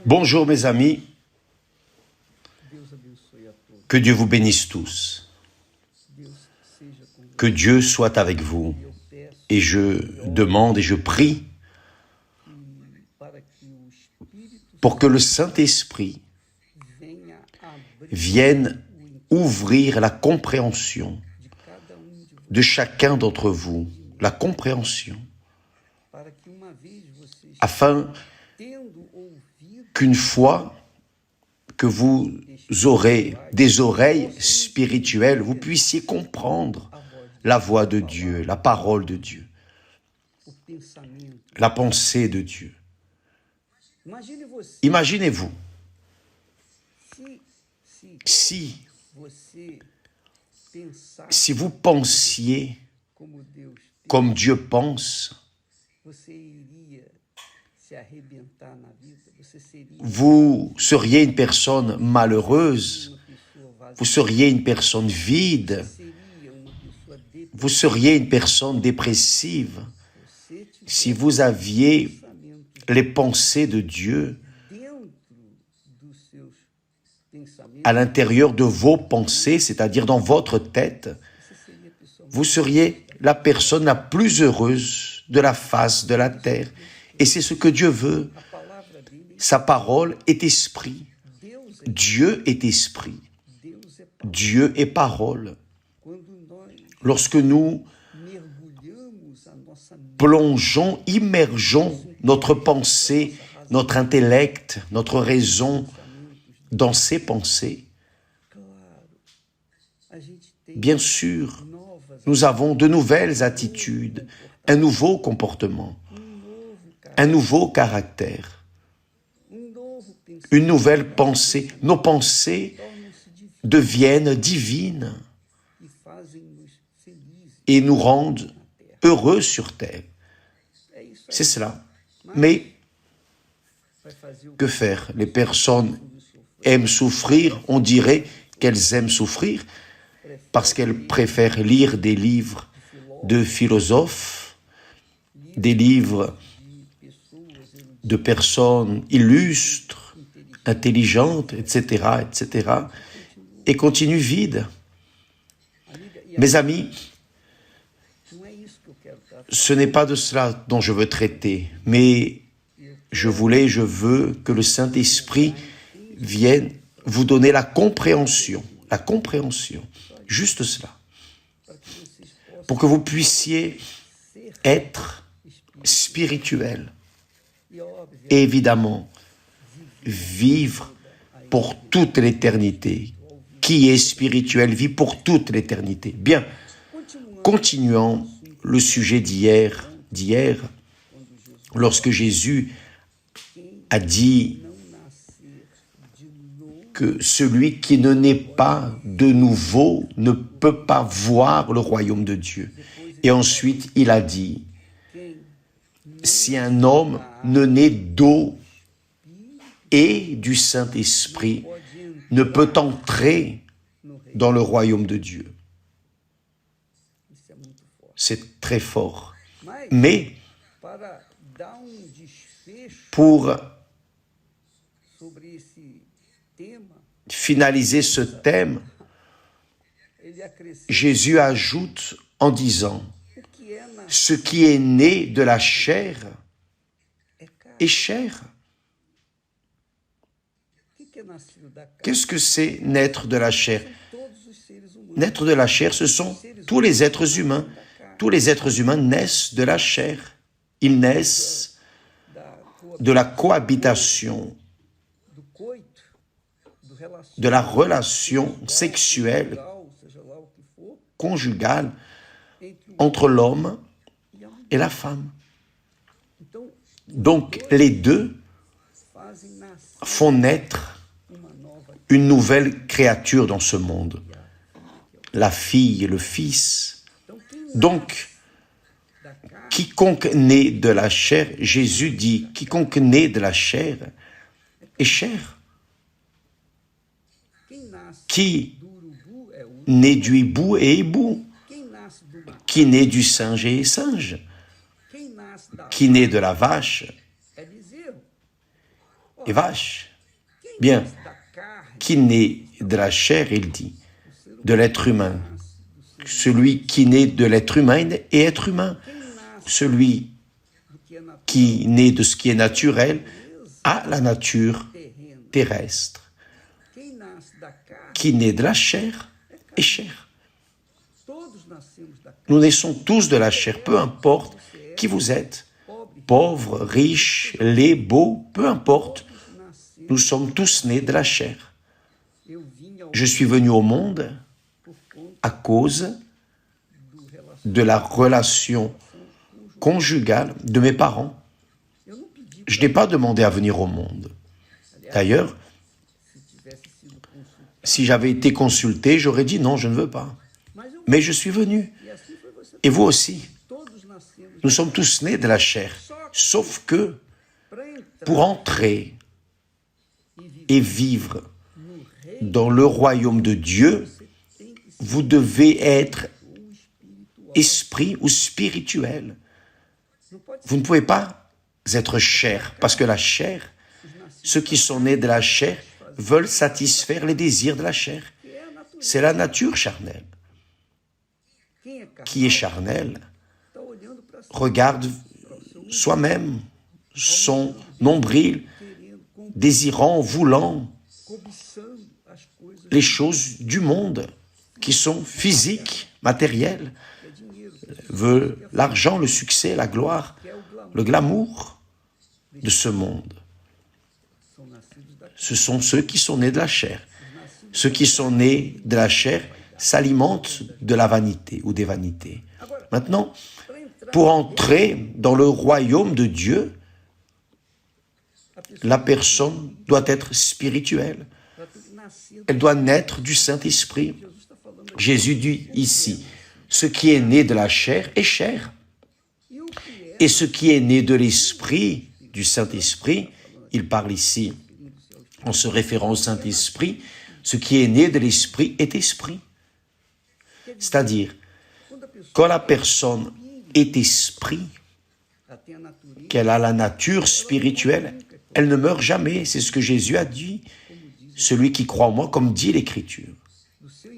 Bonjour mes amis, que Dieu vous bénisse tous, que Dieu soit avec vous. Et je demande et je prie pour que le Saint-Esprit vienne ouvrir la compréhension de chacun d'entre vous, la compréhension, afin qu'une fois que vous aurez des oreilles spirituelles, vous puissiez comprendre la voix de Dieu, la parole de Dieu, la pensée de Dieu. Imaginez-vous, si vous pensiez comme Dieu pense, vous seriez une personne malheureuse, vous seriez une personne vide, vous seriez une personne dépressive si vous aviez les pensées de Dieu à l'intérieur de vos pensées, c'est-à-dire dans votre tête. Vous seriez la personne la plus heureuse de la face de la terre. Et c'est ce que Dieu veut. Sa parole est esprit. Dieu est esprit. Dieu est parole. Lorsque nous plongeons, immergeons notre pensée, notre intellect, notre raison dans ses pensées, bien sûr, nous avons de nouvelles attitudes, un nouveau comportement, un nouveau caractère, une nouvelle pensée. Nos pensées deviennent divines et nous rendent heureux sur terre. C'est cela. Mais que faire? Les personnes aiment souffrir, on dirait qu'elles aiment souffrir parce qu'elles préfèrent lire des livres de philosophes, des livres de personnes illustres, intelligentes, etc., etc., et continuent vides. Mes amis, ce n'est pas de cela dont je veux traiter, mais je veux que le Saint-Esprit vienne vous donner la compréhension, juste cela, pour que vous puissiez être spirituel et évidemment vivre pour toute l'éternité. Qui est spirituel vit pour toute l'éternité. Bien, continuons le sujet d'hier, lorsque Jésus a dit que celui qui ne naît pas de nouveau ne peut pas voir le royaume de Dieu. Et ensuite, il a dit, si un homme ne naît d'eau et du Saint-Esprit, ne peut entrer dans le royaume de Dieu. C'est très fort. Mais pour finaliser ce thème, Jésus ajoute en disant, ce qui est né de la chair est chair. Qu'est-ce que c'est naître de la chair? Naître de la chair, ce sont tous les êtres humains. Tous les êtres humains naissent de la chair. Ils naissent de la cohabitation, de la relation sexuelle, conjugale, entre l'homme et la femme. Donc, les deux font naître une nouvelle créature dans ce monde, la fille et le fils. Donc, quiconque naît de la chair, Jésus dit, quiconque naît de la chair est chair. Qui naît du hibou est hibou. Qui naît du singe est singe. Qui naît de la vache et vache. Bien, qui naît de la chair, il dit, de l'être humain. Celui qui naît de l'être humain est être humain. Celui qui naît de ce qui est naturel a la nature terrestre. Qui naît de la chair est chair. Nous naissons tous de la chair, peu importe qui vous êtes, pauvre, riche, laid, beau, peu importe. Nous sommes tous nés de la chair. Je suis venu au monde à cause de la relation conjugale de mes parents. Je n'ai pas demandé à venir au monde. D'ailleurs, si j'avais été consulté, j'aurais dit non, je ne veux pas. Mais je suis venu. Et vous aussi. Nous sommes tous nés de la chair. Sauf que pour entrer et vivre dans le royaume de Dieu, vous devez être esprit ou spirituel. Vous ne pouvez pas être chair, parce que la chair, ceux qui sont nés de la chair veulent satisfaire les désirs de la chair. C'est la nature charnelle. Qui est charnel regarde soi-même, son nombril, désirant, voulant les choses du monde qui sont physiques, matérielles, veut l'argent, le succès, la gloire, le glamour de ce monde. Ce sont ceux qui sont nés de la chair. Ceux qui sont nés de la chair s'alimentent de la vanité ou des vanités. Maintenant, pour entrer dans le royaume de Dieu, la personne doit être spirituelle. Elle doit naître du Saint-Esprit. Jésus dit ici, ce qui est né de la chair est chair. Et ce qui est né de l'Esprit, du Saint-Esprit, il parle ici, en se référant au Saint-Esprit, ce qui est né de l'Esprit est Esprit. C'est-à-dire, quand la personne est esprit, qu'elle a la nature spirituelle, elle ne meurt jamais. C'est ce que Jésus a dit. Celui qui croit en moi, comme dit l'Écriture,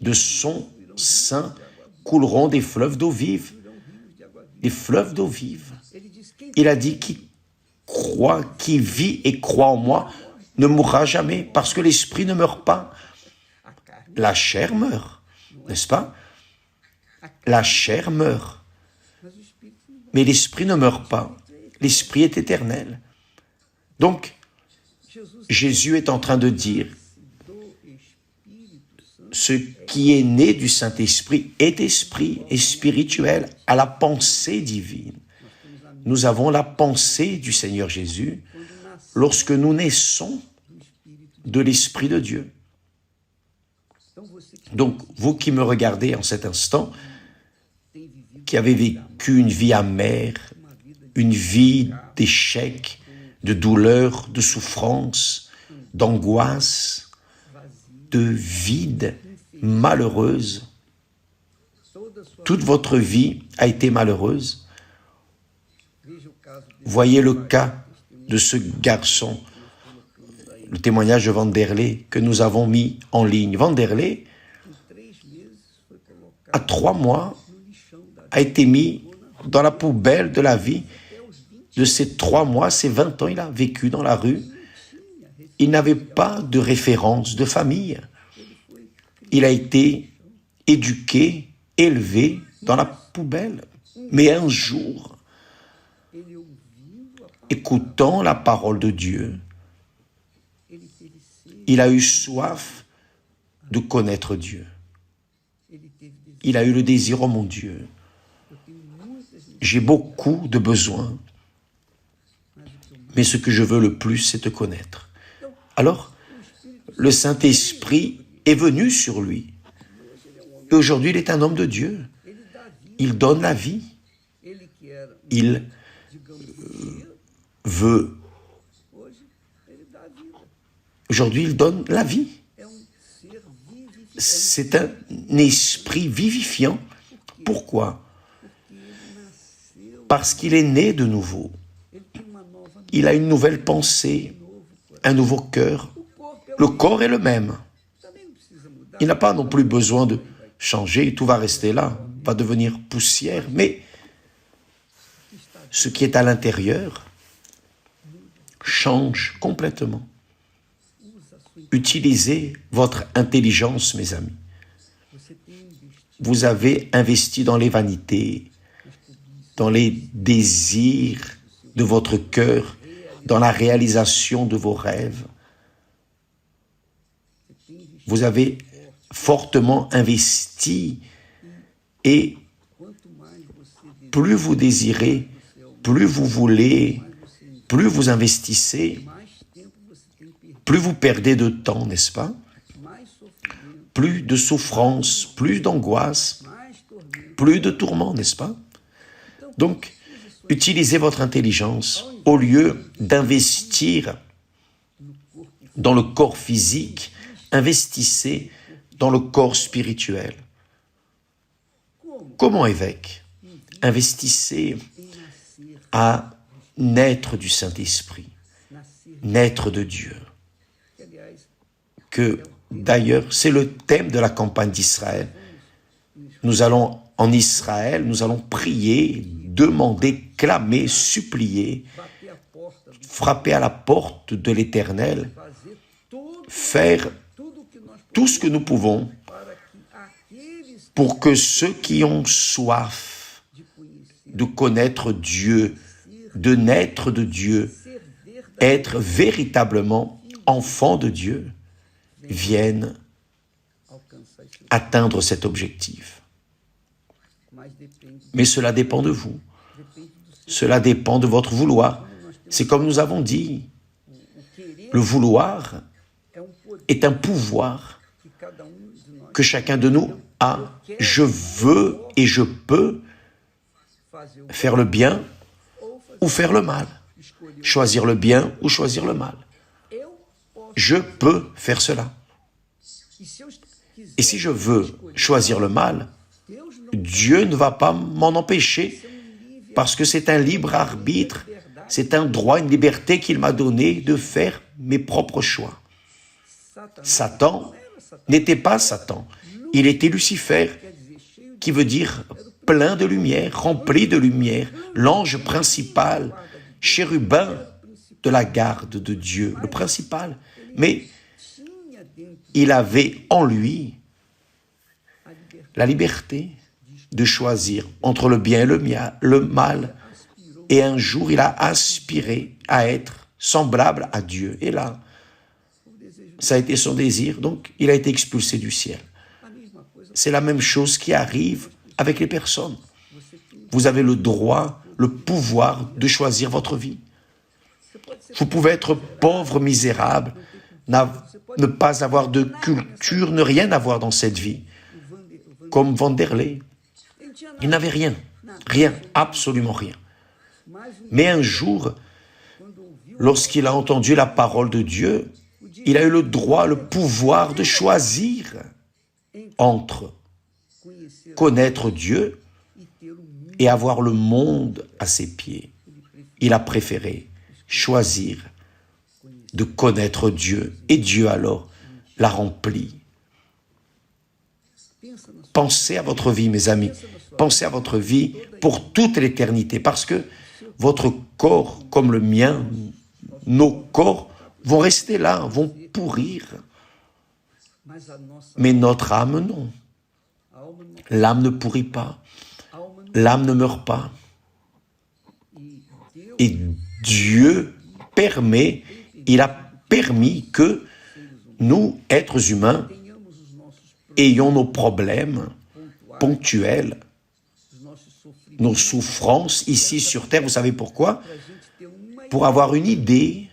de son sein couleront des fleuves d'eau vive. Des fleuves d'eau vive. Il a dit qui croit, qui vit et croit en moi, ne mourra jamais, parce que l'esprit ne meurt pas. La chair meurt, n'est-ce pas? La chair meurt. Mais l'esprit ne meurt pas. L'esprit est éternel. Donc, Jésus est en train de dire, ce qui est né du Saint-Esprit est esprit et spirituel à la pensée divine. Nous avons la pensée du Seigneur Jésus lorsque nous naissons de l'Esprit de Dieu. Donc, vous qui me regardez en cet instant, qui avez vécu une vie amère, une vie d'échec, de douleur, de souffrance, d'angoisse, de vide, malheureuse. Toute votre vie a été malheureuse. Voyez le cas de ce garçon, le témoignage de Vanderlei que nous avons mis en ligne. Vanderlei, à 3 mois, a été mis dans la poubelle de la vie. De ces 3 mois, ces 20 ans, il a vécu dans la rue. Il n'avait pas de référence de famille. Il a été éduqué, élevé dans la poubelle. Mais un jour, écoutant la parole de Dieu, il a eu soif de connaître Dieu. Il a eu le désir, oh mon Dieu, j'ai beaucoup de besoins, mais ce que je veux le plus, c'est te connaître. Alors, le Saint-Esprit est venu sur lui. Et aujourd'hui, il est un homme de Dieu. Il donne la vie. Il veut. Aujourd'hui, il donne la vie. C'est un esprit vivifiant. Pourquoi? Parce qu'il est né de nouveau. Il a une nouvelle pensée. un nouveau cœur. Le corps est le même. Il n'a pas non plus besoin de changer, tout va rester là, va devenir poussière, mais ce qui est à l'intérieur change complètement. Utilisez votre intelligence, mes amis. Vous avez investi dans les vanités, dans les désirs de votre cœur, dans la réalisation de vos rêves. Vous avez fortement investi et plus vous désirez, plus vous voulez, plus vous investissez, plus vous perdez de temps, n'est-ce pas? Plus de souffrance, plus d'angoisse, plus de tourments, n'est-ce pas? Donc, utilisez votre intelligence au lieu d'investir dans le corps physique, investissez dans le corps spirituel. Comment, évêque? Investissez à naître du Saint-Esprit, naître de Dieu. Que d'ailleurs, c'est le thème de la campagne d'Israël. Nous allons en Israël, nous allons prier, demander, clamer, supplier, frapper à la porte de l'Éternel, faire tout ce que nous pouvons pour que ceux qui ont soif de connaître Dieu, de naître de Dieu, être véritablement enfants de Dieu, viennent atteindre cet objectif. Mais cela dépend de vous. Cela dépend de votre vouloir. C'est comme nous avons dit, le vouloir est un pouvoir que chacun de nous a. Je veux et je peux faire le bien ou faire le mal. Choisir le bien ou choisir le mal. Je peux faire cela. Et si je veux choisir le mal, Dieu ne va pas m'en empêcher parce que c'est un libre arbitre, c'est un droit, une liberté qu'il m'a donné de faire mes propres choix. Satan n'était pas Satan, il était Lucifer, qui veut dire plein de lumière, rempli de lumière, l'ange principal, chérubin de la garde de Dieu, le principal. Mais il avait en lui la liberté de choisir entre le bien et le mal. Et un jour, il a aspiré à être semblable à Dieu. Et là, ça a été son désir, donc il a été expulsé du ciel. C'est la même chose qui arrive avec les personnes. Vous avez le droit, le pouvoir de choisir votre vie. Vous pouvez être pauvre, misérable, ne pas avoir de culture, ne rien avoir dans cette vie. Comme Vanderlei. Il n'avait rien, absolument rien. Mais un jour, lorsqu'il a entendu la parole de Dieu, il a eu le droit, le pouvoir de choisir entre connaître Dieu et avoir le monde à ses pieds. Il a préféré choisir de connaître Dieu. Et Dieu alors l'a rempli. Pensez à votre vie, mes amis. Pensez à votre vie pour toute l'éternité. Parce que votre corps, comme le mien, nos corps vont rester là, vont pourrir. Mais notre âme, non. L'âme ne pourrit pas. L'âme ne meurt pas. Et Dieu permet, il a permis que nous, êtres humains, ayons nos problèmes ponctuels, nos souffrances ici sur terre. Vous savez pourquoi? Pour avoir une idée,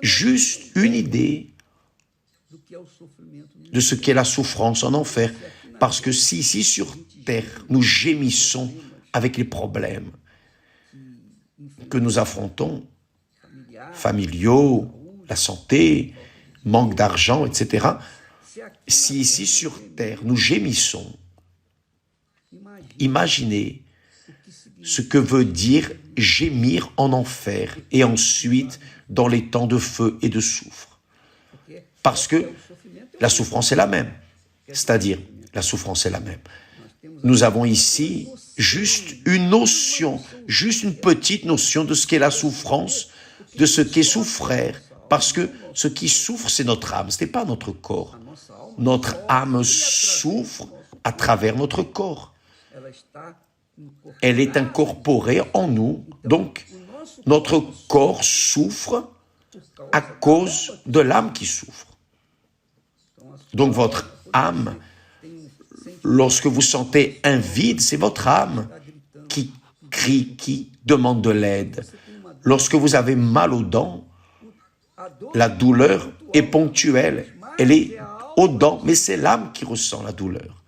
juste une idée de ce qu'est la souffrance en enfer. Parce que si ici sur terre, nous gémissons avec les problèmes que nous affrontons, familiaux, la santé, manque d'argent, etc. Si ici sur terre, nous gémissons, imaginez ce que veut dire gémir en enfer et ensuite dans les temps de feu et de soufre. Parce que la souffrance est la même. C'est-à-dire, la souffrance est la même. Nous avons ici juste une notion, juste une petite notion de ce qu'est la souffrance, de ce qu'est souffrir. Parce que ce qui souffre, c'est notre âme, ce n'est pas notre corps. Notre âme souffre à travers notre corps. Elle est incorporée en nous. Donc, notre corps souffre à cause de l'âme qui souffre. Donc, votre âme, lorsque vous sentez un vide, c'est votre âme qui crie, qui demande de l'aide. Lorsque vous avez mal aux dents, la douleur est ponctuelle. Elle est aux dents, mais c'est l'âme qui ressent la douleur.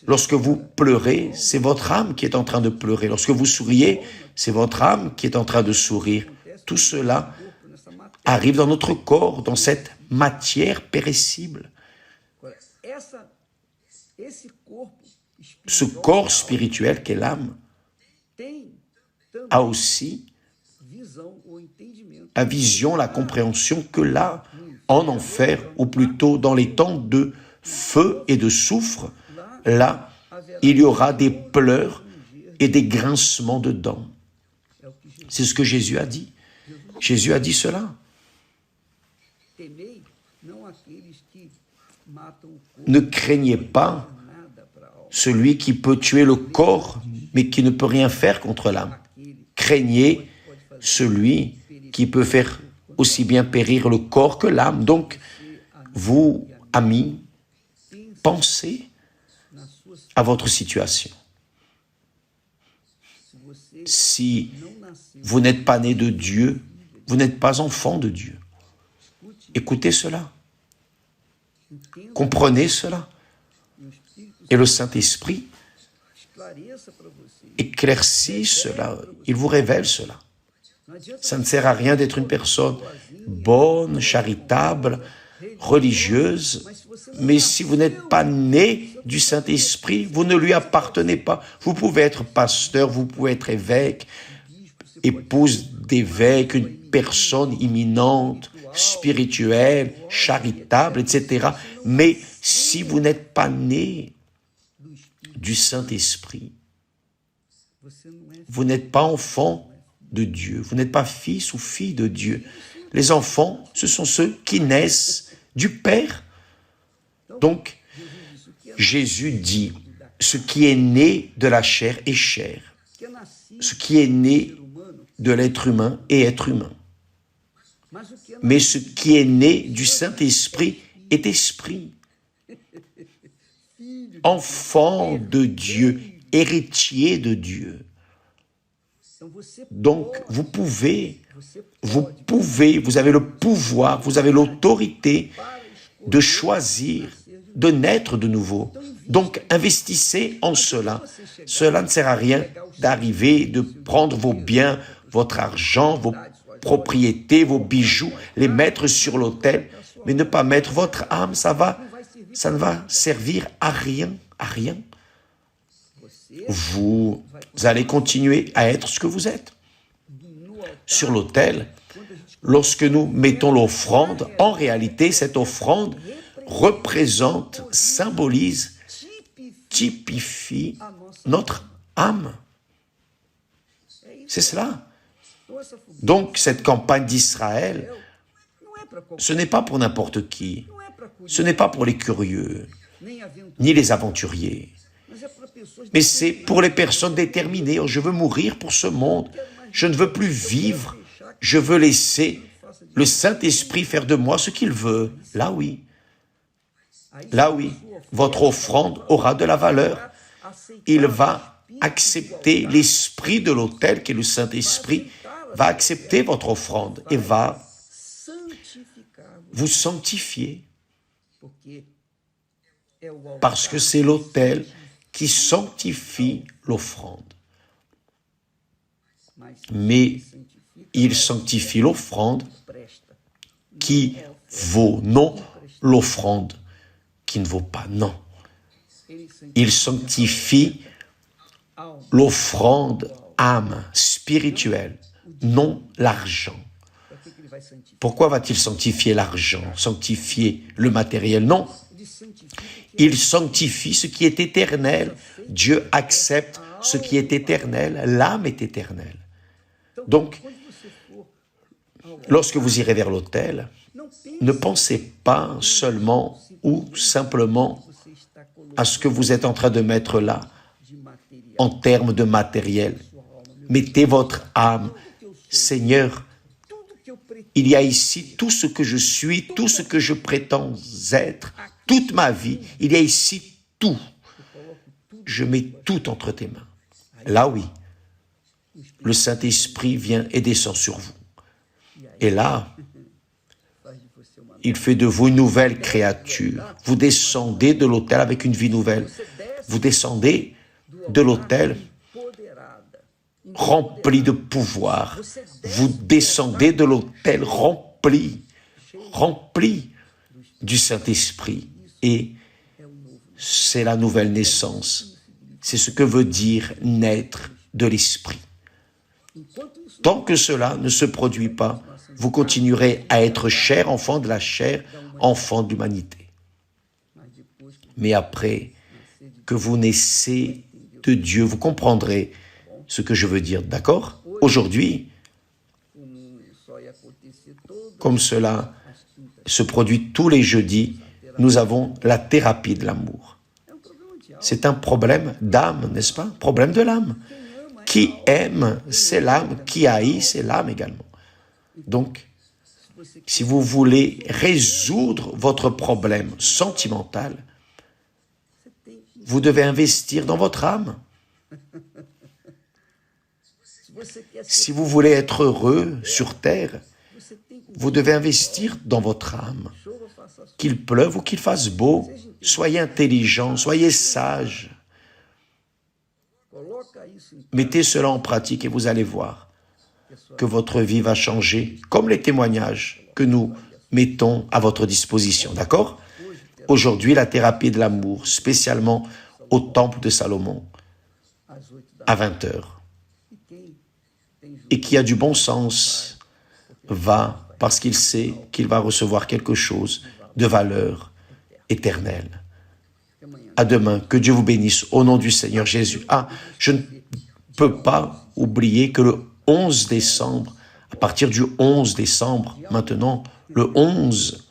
Lorsque vous pleurez, c'est votre âme qui est en train de pleurer. Lorsque vous souriez, c'est votre âme qui est en train de sourire. Tout cela arrive dans notre corps, dans cette matière péressible. Ce corps spirituel qu'est l'âme a aussi la vision, la compréhension que là, en enfer, ou plutôt dans les temps de feu et de soufre, là, il y aura des pleurs et des grincements de dents. C'est ce que Jésus a dit. Jésus a dit cela. Ne craignez pas celui qui peut tuer le corps, mais qui ne peut rien faire contre l'âme. Craignez celui qui peut faire aussi bien périr le corps que l'âme. Donc, vous, amis, pensez à votre situation. Si vous n'êtes pas né de Dieu, vous n'êtes pas enfant de Dieu. Écoutez cela. Comprenez cela. Et le Saint-Esprit éclaircit cela. Il vous révèle cela. Ça ne sert à rien d'être une personne bonne, charitable, religieuse, mais si vous n'êtes pas né du Saint-Esprit, vous ne lui appartenez pas. Vous pouvez être pasteur, vous pouvez être évêque, épouse d'évêque, une personne imminente, spirituelle, charitable, etc. Mais si vous n'êtes pas né du Saint-Esprit, vous n'êtes pas enfant de Dieu, vous n'êtes pas fils ou fille de Dieu. Les enfants, ce sont ceux qui naissent du Père. Donc, Jésus dit, ce qui est né de la chair est chair. Ce qui est né de l'être humain est être humain. Mais ce qui est né du Saint-Esprit est esprit. Enfant de Dieu, héritier de Dieu. Donc, vous avez le pouvoir, vous avez l'autorité de choisir, de naître de nouveau. Donc, investissez en cela. Cela ne sert à rien d'arriver, de prendre vos biens, votre argent, vos propriétés, vos bijoux, les mettre sur l'autel, mais ne pas mettre votre âme, ça ne va servir à rien, à rien. Vous allez continuer à être ce que vous êtes. Sur l'autel, lorsque nous mettons l'offrande, en réalité, cette offrande représente, symbolise, typifie notre âme. C'est cela. Donc, cette campagne d'Israël, ce n'est pas pour n'importe qui. Ce n'est pas pour les curieux, ni les aventuriers. Mais c'est pour les personnes déterminées. Oh, je veux mourir pour ce monde. Je ne veux plus vivre. Je veux laisser le Saint-Esprit faire de moi ce qu'il veut. Là, oui. Là, oui. Votre offrande aura de la valeur. Il va accepter l'esprit de l'autel, qui est le Saint-Esprit, va accepter votre offrande et va vous sanctifier. Parce que c'est l'autel qui sanctifie l'offrande. Mais il sanctifie l'offrande qui vaut, non l'offrande qui ne vaut pas, non. Il sanctifie l'offrande âme spirituelle, non l'argent. Pourquoi va-t-il sanctifier l'argent, sanctifier le matériel? Non, il sanctifie ce qui est éternel. Dieu accepte ce qui est éternel, l'âme est éternelle. Donc, lorsque vous irez vers l'autel, ne pensez pas seulement ou simplement à ce que vous êtes en train de mettre là, en termes de matériel. Mettez votre âme. Seigneur, il y a ici tout ce que je suis, tout ce que je prétends être, toute ma vie. Il y a ici tout. Je mets tout entre tes mains. Là, oui, le Saint-Esprit vient et descend sur vous. Et là, il fait de vous une nouvelle créature. Vous descendez de l'autel avec une vie nouvelle. Vous descendez de l'autel rempli de pouvoir. Vous descendez de l'autel rempli du Saint-Esprit. Et c'est la nouvelle naissance. C'est ce que veut dire naître de l'Esprit. Tant que cela ne se produit pas, vous continuerez à être chair, enfant de la chair, enfant de l'humanité. Mais après que vous naissez de Dieu, vous comprendrez ce que je veux dire, d'accord? Aujourd'hui, comme cela se produit tous les jeudis, nous avons la thérapie de l'amour. C'est un problème d'âme, n'est-ce pas? Problème de l'âme. Qui aime, c'est l'âme. Qui haït, c'est l'âme également. Donc, si vous voulez résoudre votre problème sentimental, vous devez investir dans votre âme. Si vous voulez être heureux sur terre, vous devez investir dans votre âme. Qu'il pleuve ou qu'il fasse beau, soyez intelligent, soyez sage. Mettez cela en pratique et vous allez voir que votre vie va changer, comme les témoignages que nous mettons à votre disposition, d'accord? Aujourd'hui, la thérapie de l'amour, spécialement au temple de Salomon, à 20h. Et qui a du bon sens, va, parce qu'il sait qu'il va recevoir quelque chose de valeur éternelle. À demain, que Dieu vous bénisse au nom du Seigneur Jésus. Ah, je ne peux pas oublier que le 11 décembre, à partir du 11 décembre, maintenant, le 11,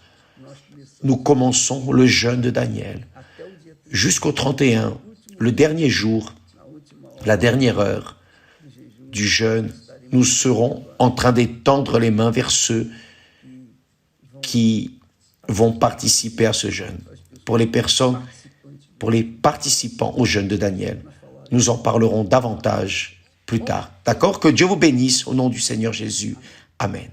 nous commençons le jeûne de Daniel. Jusqu'au 31, le dernier jour, la dernière heure du jeûne, nous serons en train d'étendre les mains vers ceux qui vont participer à ce jeûne. Pour les personnes, pour les participants au jeûne de Daniel, nous en parlerons davantage plus tard. D'accord? Que Dieu vous bénisse au nom du Seigneur Jésus. Amen.